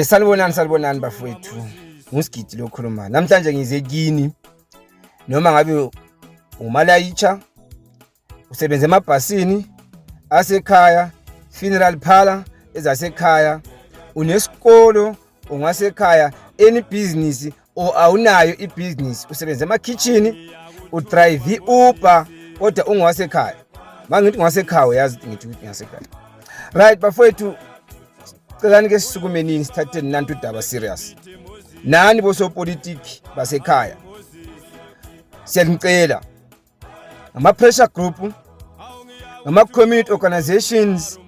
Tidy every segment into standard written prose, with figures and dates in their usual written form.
Salibonani bafowethu. Ngusigidi lokhuluma. Namhlanje ngize kini noma ngabe umalayitsha usebenza emabhasini asekhaya, funeral parlor ezasekhaya, unesikolo ungasekhaya, any business or awunayo ibusiness, usebenza emakitchen, udrive Uber kodwa ungasekhaya. Mangithi ngasekhaya uyazi ngithi ngasekhaya. Right bafowethu, celani ke sisukume nini sithathe nantu udaba serious. Nani bosopolitiki basekhaya. Siyanicela ama-pressure group, ama-community organizations,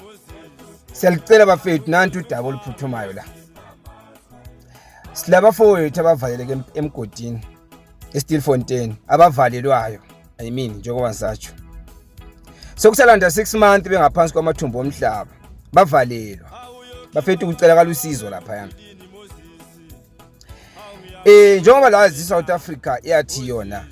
siyalicela bafethu nantu udaba oluphuthumayo la. Silabafowethu abavaleleke emgodini eStilfontein, abavalelwayo, njengoba ngisatsho. Sokusalanda 6 months bengaphansi kwamathumbu omhlaba, bavalelwa. Bafethu kucela usizo lapha yana. Njengoba la South Africa yathi yona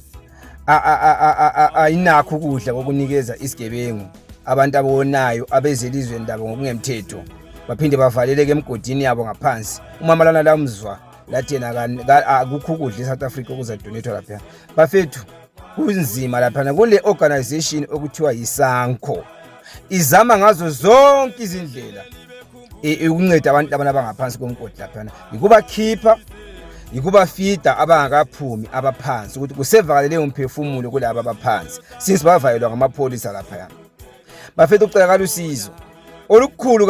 ayinakho ukudla kokunikeza isigebengu abantu abonayo abezelizwe ndaba ngokungemthetho, baphinde bavaleleke emgodini yabo ngaphansi. Umamalana lamzwa lathena akukho ukudla eSouth Africa okuzadonethwa lapha. Bafethu kunzima lapha kule organization okuthiwa yiSANCO, izama ngazo zonke izindlela ukunceda abantu abangaphansi komgodi lapha, ukubakhipha, ukubafida abangakaphumi abaphansi ukuthi kusevakalele umphefumulo kulabo abaphansi since bavalelwa ngamapolisa lapha yana. Bafethu ucela usizo olukhulu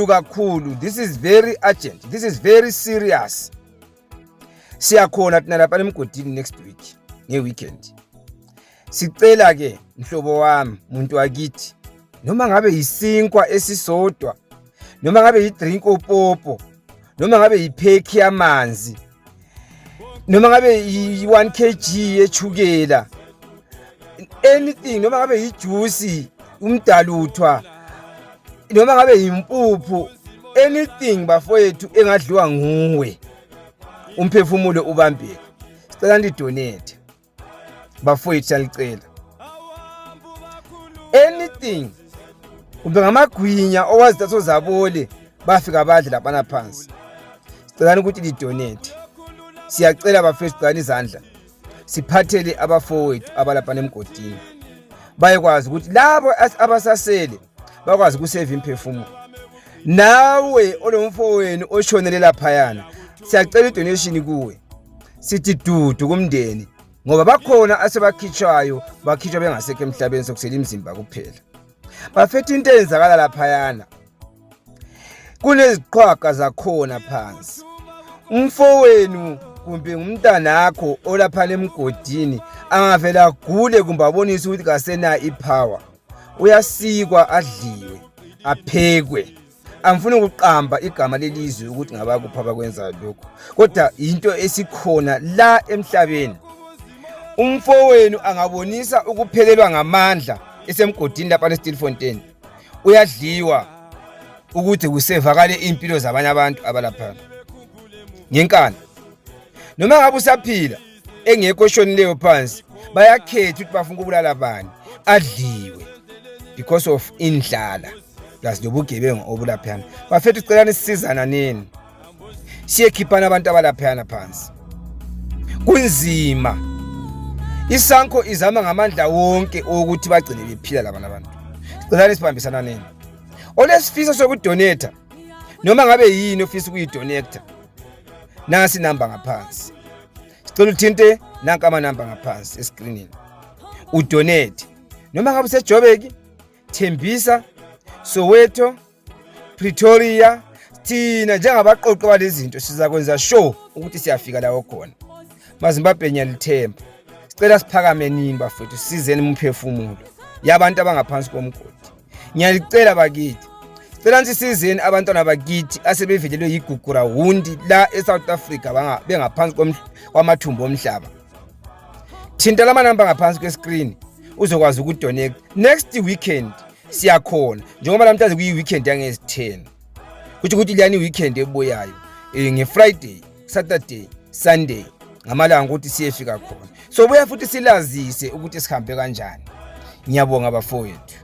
kakhulu. This is very urgent, this is very serious. Siyakhona thina lapha emgodini next week ngeweekend. Sicela ke mhlobo wami, muntu wakithi, noma ngabe yisinkwa esisodwa, noma ngabe yidrink opopo, noma ngabe yipheki yamanzi, noma ngabe yi1 kg yechukela, anything, noma ngabe yijuice, umdaluthwa, noma ngabe yimpuphu, anything bafowethu engadliwa nguwe umphefumulo ubambeke. Sicela ndidonate bafowethu, siyalicela. Anything, kumbe ngamagwinya owazi thatho zabole bafika badle lapha phansi, sicela ukuthi lidonate. Siyacela bafethu, sicela izandla siphathele abafowethu abalapha emgodini bayekwazi ukuthi labo abasasele bakwazi ukusave imphefumulo. Nawe olomfowenu oshonele lapha yana, siyacela idonation kuwe. Sithi dudu kumndeni ngoba bakhona asebakhitshwayo, bakhitshwa bengasekho emhlabeni sokusela imizimba kuphela. Bafethu into eyenzakala lapha yana, kuneziqhwaga zakhona phansi. Umfowenu kumbe umntanakho olapha emgodini angavela gule kumbe abonise ukuthi kasena ipower, uyasikwa, adliwe, aphekwe. Amfuna ukuqamba igama lelizwe ukuthi ngabakupha bakwenza lokho, kodwa into esikhona la emhlabeni. Umfowenu angabonisa ukuphelelwa ngamandla esemgodini lapha eStilfontein, uyadliwa ukuthi kusevakale impilo zabanye abantu abalapha ngenkani. Noma ngabe usaphila engekho shonileyo phansi, bayakhetha ukuthi bafuna ukubulala bani, adliwe because of indlala plus lobugebengu obulaphana. Bafethu sicela sisizana nini, siyekhiphana abantu abalaphana phansi. Kunzima. ISANCO izama ngamandla wonke ukuthi bagcine bephila labana abantu. Sicela sibambisana nini. Olesifiso sokudonate noma ngabe yini ofisa ukuyidonate, nasi number ngaphansi. Sicela uthinte nanka ama number ngaphansi escreenini. Udonate. Noma ngabe useJobeki, Thembisa, Soweto, Pretoria, thina njengabaqoqi walezi zinto sizakwenza sure ukuthi siyafika la khona. MaZimbabwe nyalithemba. Sicela siphakame nini bafethu, sizeni umphefumulo yabantu abangaphansi komgodi. Ngiyalicela bakithi, sicela sizeni abantwana bakithi asebevelelwe yigugura wundi la eSouth Africa bengaphansi kwamathumbu omhlaba. Thinta lama number ngaphansi kwescreen uzokwazi ukudonate. Next weekend siyakhona, njengoba namhlanje kuyi-weekend yange-10, kuthi ukuthi liyani weekend ebuyayo nge-Friday, Saturday, Sunday ngamalanga ukuthi siyefika khona. So buya futhi silazise ukuthi sihambe kanjani. Ngiyabonga bafowethu.